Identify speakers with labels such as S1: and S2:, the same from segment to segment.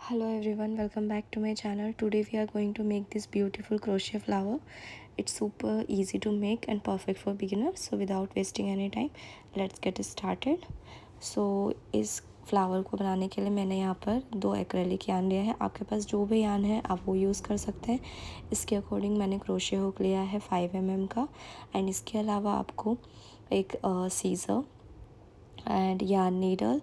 S1: Hello everyone, welcome back to my channel. Today we are going to make this beautiful crochet flower. It's super easy to make and perfect for beginners. So without wasting any time, let's get started. So इस flower को बनाने के लिए मैंने यहाँ पर 2 acrylic yarn लिया है। आपके पास जो भी यार्न है आप वो यूज़ कर सकते हैं। इसके अकॉर्डिंग मैंने क्रोशे हुक लिया है 5 mm का। एंड इसके अलावा आपको एक सीज़र एंड यार्न नीडल,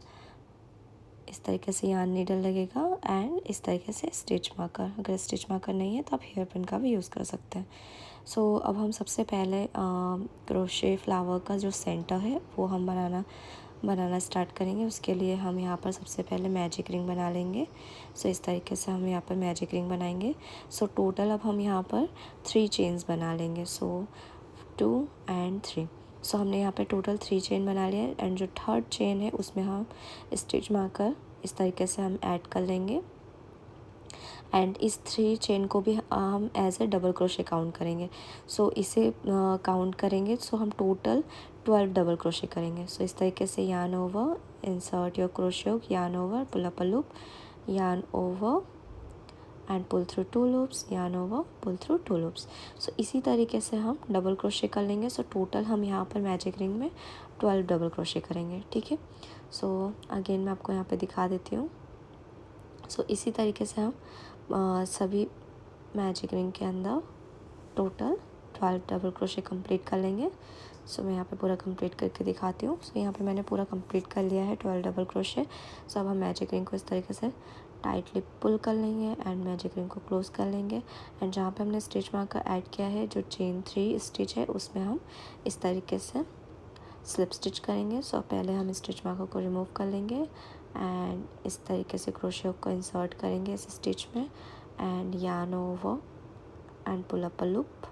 S1: इस तरीके से यार्न नीडल लगेगा एंड इस तरीके से स्टिच मार्कर। अगर स्टिच मार्कर नहीं है तो आप हेयर पिन का भी यूज़ कर सकते हैं। सो अब हम सबसे पहले क्रोशे फ्लावर का जो सेंटर है वो हम बनाना स्टार्ट करेंगे। उसके लिए हम यहाँ पर सबसे पहले मैजिक रिंग बना लेंगे। सो इस तरीके से हम यहाँ पर मैजिक रिंग बनाएंगे। सो टोटल अब हम यहाँ पर 3 चेन्स बना लेंगे। सो 2 and 3। सो हमने यहाँ पे टोटल 3 चेन बना लिया है। एंड जो थर्ड चेन है उसमें हम स्टिच मार्कर इस तरीके से हम ऐड कर लेंगे। एंड इस 3 चेन को भी हम as a double crochet count करेंगे। सो इसे काउंट करेंगे सो हम टोटल 12 डबल क्रोशे करेंगे। सो इस तरीके से yarn over, insert your crochet hook, yarn over, pull up a loop, yarn over and pull through 2 loops, yarn over, pull through 2 loops. So इसी तरीके से हम डबल क्रोशे कर लेंगे। सो टोटल हम यहाँ पर मैजिक रिंग में 12 डबल क्रोशे करेंगे। ठीक है। सो अगेन मैं आपको यहाँ पे दिखा देती हूँ। सो इसी तरीके से हम सभी मैजिक रिंग के अंदर टोटल 12 डबल क्रोशे कंप्लीट कर लेंगे। सो मैं यहाँ पे पूरा कंप्लीट करके दिखाती हूँ। सो यहाँ पे मैंने पूरा कंप्लीट कर लिया है 12 डबल क्रोशे। सो अब हम मैजिक रिंग को इस तरीके से टाइटली पुल कर लेंगे एंड मैजिक रिंग को क्लोज कर लेंगे। एंड जहाँ पे हमने स्टिच मार्कर ऐड किया है, जो चेन 3 स्टिच है, उसमें हम इस तरीके से स्लिप स्टिच करेंगे। सो पहले हम स्टिच मार्कर को रिमूव कर लेंगे एंड इस तरीके से क्रोशे हुक को इंसर्ट करेंगे इस स्टिच में and yarn over and pull up a loop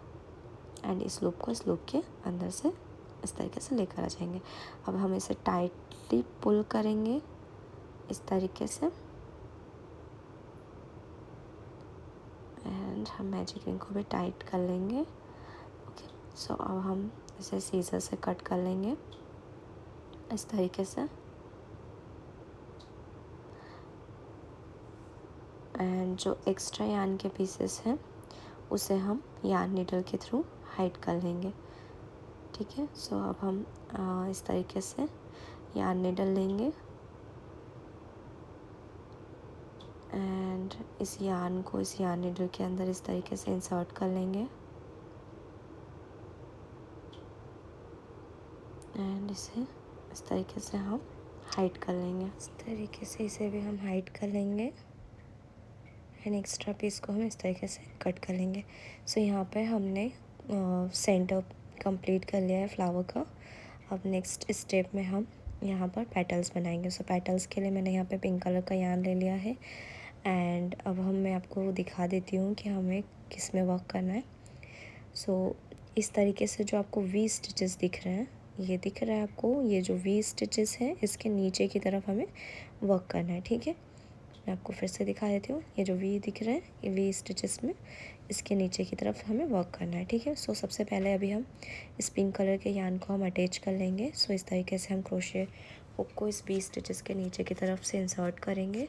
S1: and इस लूप को इस लूप के अंदर से इस तरीके से लेकर आ जाएंगे। अब हम इसे टाइटली पुल करेंगे इस तरीके से एंड हम मैजिक रिंग को भी टाइट कर लेंगे। ओके। सो अब हम इसे सीजर से कट कर लेंगे इस तरीके से एंड जो एक्स्ट्रा यार्न के पीसेस हैं उसे हम यार्न नीडल के थ्रू हाइड कर लेंगे। ठीक है। सो अब हम इस तरीके से यार्न नीडल लेंगे एंड इस यार्न को इस यार्न नीडल के अंदर इस तरीके से इंसर्ट कर लेंगे एंड इसे इस तरीके से हम हाइड कर लेंगे। इस तरीके से इसे भी हम हाइड कर लेंगे एंड एक्स्ट्रा पीस को हम इस तरीके से कट कर लेंगे। सो यहाँ पे हमने सेंटर कंप्लीट कर लिया है फ्लावर का। अब नेक्स्ट स्टेप में हम यहाँ पर पेटल्स बनाएंगे। सो पेटल्स के लिए मैंने यहाँ पे पिंक कलर का यार्न ले लिया है एंड अब मैं आपको दिखा देती हूँ कि हमें किस में वर्क करना है। सो इस तरीके से जो आपको वी स्टिचेस दिख रहे हैं, ये दिख रहा है आपको, ये जो वी स्टिचेस हैं इसके नीचे की तरफ हमें वर्क करना है। ठीक है। मैं आपको फिर से दिखा देती हूँ। ये जो वी दिख रहे हैं, ये वी स्टिचेस में इसके नीचे की तरफ हमें वर्क करना है। ठीक है। सो सबसे पहले अभी हम इस पिंक कलर के यार्न को हम अटैच कर लेंगे। सो इस तरीके से हम क्रोशे हुक को इस वी स्टिचेस के नीचे की तरफ से इंसर्ट करेंगे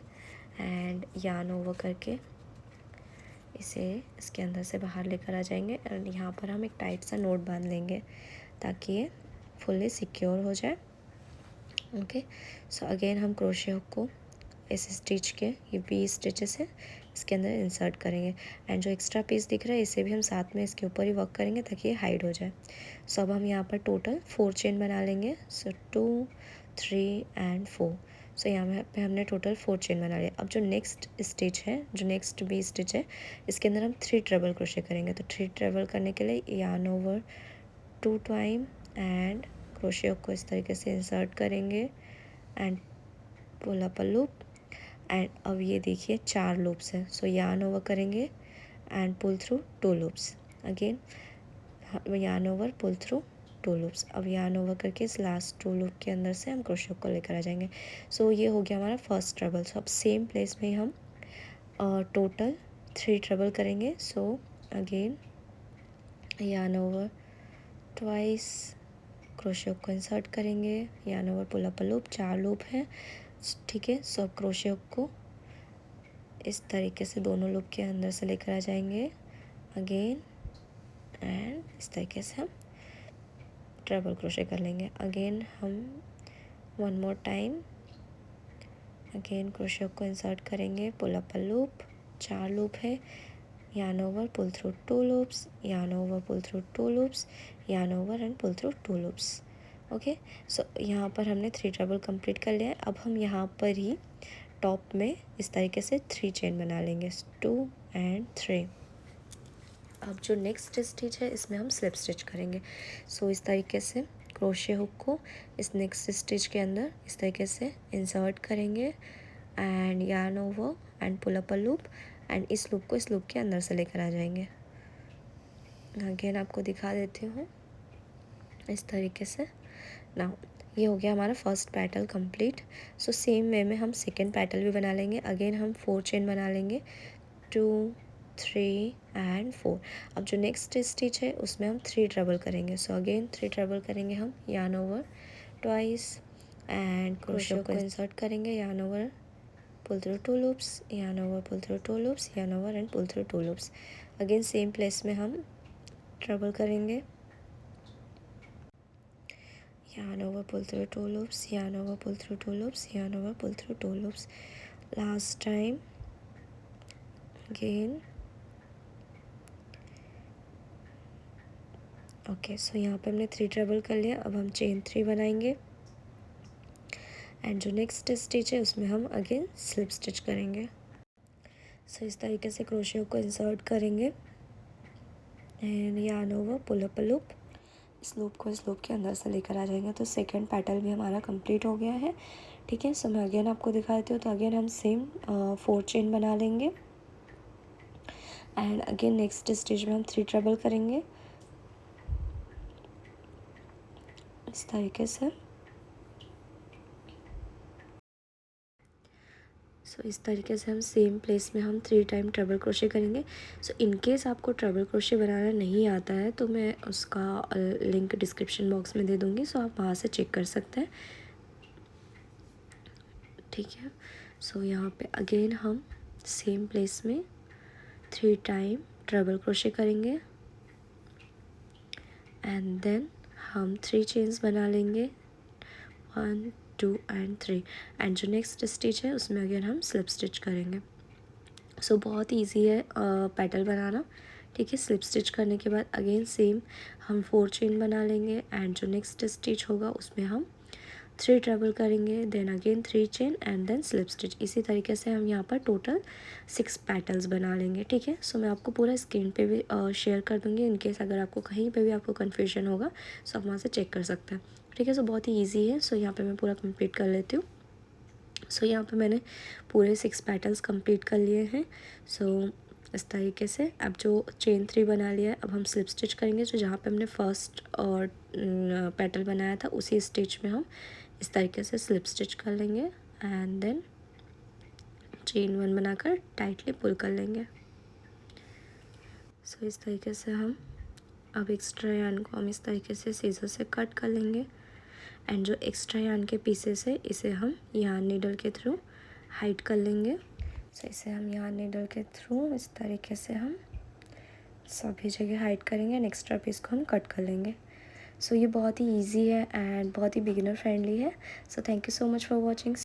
S1: एंड यार्न ओवर करके इसे इसके अंदर से बाहर लेकर आ जाएंगे और यहाँ पर हम एक टाइट सा नोट बांध लेंगे ताकि ये फुल्ली सिक्योर हो जाए। ओके। सो अगेन हम क्रोशे हुक को इस स्टिच के, ये वी स्टिचेस है, इसके अंदर इंसर्ट करेंगे एंड जो एक्स्ट्रा पीस दिख रहा है इसे भी हम साथ में इसके ऊपर ही वर्क करेंगे ताकि ये हाइड हो जाए। सो अब हम यहाँ पर टोटल 4 चेन बना लेंगे। सो 2, 3 and 4। सो यहाँ पे हमने टोटल 4 चेन बना लिया। अब जो नेक्स्ट स्टिच है, जो नेक्स्ट वी स्टिच है, इसके अंदर हम 3 ट्रेबल क्रोशे करेंगे। तो 3 ट्रेबल करने के लिए yarn over 2 time and crochet hook को इस तरीके से इंसर्ट करेंगे and pull up a loop and अब ये देखिए 4 लूप्स हैं। सो यार्न ओवर करेंगे and pull through 2 loops. Again yarn over, pull through 2 loops. अब यार्न ओवर करके इस लास्ट 2 लूप के अंदर से हम क्रोशे हुक को लेकर आ जाएंगे। सो ये हो गया हमारा फर्स्ट ट्रेबल। सो अब सेम प्लेस में हम टोटल 3 ट्रेबल करेंगे। So again yarn over twice, crochet hook को इंसर्ट करेंगे, yarn over, pull up a loop, 4 loop हैं। ठीक है। सो अब क्रोशे हुक को इस तरीके से दोनों लूप के अंदर से लेकर आ जाएंगे अगेन, एंड इस तरीके से हम ट्रिपल क्रोशे कर लेंगे। अगेन हम one more time again crochet को इंसर्ट करेंगे, pull up a loop, 4 loop है, yarn over, pull through 2 loops, yarn over, pull through 2 loops, yarn over and pull through 2 loops। Okay, so यहाँ पर हमने 3 triple complete कर लिया है। अब हम यहाँ पर ही टॉप में इस तरीके से 3 चेन बना लेंगे, 2 and 3। अब जो नेक्स्ट स्टिच है इसमें हम स्लिप स्टिच करेंगे। सो इस तरीके से क्रोशे हुक को इस नेक्स्ट स्टिच के अंदर इस तरीके से इंसर्ट करेंगे and yarn over and pull up a loop, and इस लूप को इस लूप के अंदर से लेकर आ जाएंगे। अगेन आपको दिखा देती हूँ इस तरीके से। नाउ ये हो गया हमारा first petal complete. So same way में हम सेकेंड पेटल भी बना लेंगे। अगेन हम 4 चेन बना लेंगे, 2 3 एंड 4। अब जो नेक्स्ट स्टिच है उसमें हम 3 ट्रिपल करेंगे। सो अगेन 3 ट्रिपल करेंगे हम, yarn over twice and crochet को इंसर्ट करेंगे, yarn over, pull through 2 loops, yarn over, pull through 2 loops, yarn over and pull through 2 loops। Again same place में हम ट्रिपल करेंगे, yarn over, pull through 2 loops, yarn over, pull through 2 loops, yarn over, pull through 2 loops। Last time again. Okay, so यहाँ पे हमने 3 triple कर लिया। अब हम चेन 3 बनाएंगे एंड जो नेक्स्ट स्टिच है उसमें हम अगेन स्लिप स्टिच करेंगे। सो इस तरीके से क्रोशे को इंसर्ट करेंगे and yarn over, pull up a loop, इस लूप को इस लूप के अंदर से लेकर आ जाएंगे। तो सेकंड पेटल भी हमारा कंप्लीट हो गया है। ठीक है, सो मैं अगेन आपको दिखा देती हूँ। तो अगेन हम सेम 4 चेन बना लेंगे एंड अगेन नेक्स्ट स्टिच में हम 3 ट्रिपल करेंगे इस तरीके से। सो इस तरीके से हम सेम प्लेस में हम 3 टाइम ट्रिपल क्रोशे करेंगे। सो इनकेस आपको ट्रिपल क्रोशे बनाना नहीं आता है तो मैं उसका लिंक डिस्क्रिप्शन बॉक्स में दे दूँगी, सो आप वहाँ से चेक कर सकते हैं। ठीक है, सो यहाँ पे अगेन हम सेम प्लेस में 3 टाइम ट्रिपल क्रोशे करेंगे एंड देन हम 3 चेन्स बना लेंगे, 1 2 एंड 3, एंड जो नेक्स्ट स्टिच है उसमें अगेन हम स्लिप स्टिच करेंगे। सो बहुत इजी है पेटल बनाना। ठीक है, स्लिप स्टिच करने के बाद अगेन सेम हम 4 चेन बना लेंगे एंड जो नेक्स्ट स्टिच होगा उसमें हम 3 ट्रिपल करेंगे, then again 3 chain and then slip stitch. इसी तरीके से हम यहाँ पर टोटल 6 पेटल्स बना लेंगे। ठीक है, सो मैं आपको पूरा स्क्रीन पे भी शेयर कर दूँगी। इनकेस अगर आपको कहीं पे भी आपको कन्फ्यूजन होगा सो आप वहाँ से चेक कर सकते हैं। ठीक है, सो बहुत ही ईजी है। सो यहाँ पर मैं पूरा कंप्लीट कर लेती हूँ। सो यहाँ पे मैंने पूरे 6 पेटल्स कंप्लीट कर लिए हैं। सो इस तरीके से अब जो चेन 3 बना लिया है, अब हम स्लिप स्टिच करेंगे। जो जहाँ पे हमने फर्स्ट और पेटल बनाया था उसी स्टिच में हम इस तरीके से स्लिप स्टिच कर लेंगे एंड देन चेन 1 बनाकर टाइटली पुल कर लेंगे। सो इस तरीके से हम अब एक्स्ट्रा यार्न को हम इस तरीके से सीजर से कट कर लेंगे एंड जो एक्स्ट्रा यार्न के पीसेस है इसे हम यार्न नीडल के थ्रू हाइड कर लेंगे। सो इसे हम यार्न नीडल के थ्रू इस तरीके से हम सभी जगह हाइड करेंगे एंड एक्स्ट्रा पीस को हम कट कर लेंगे। सो ये बहुत ही इजी है एंड बहुत ही बिगिनर फ्रेंडली है। So thank you so much for watching.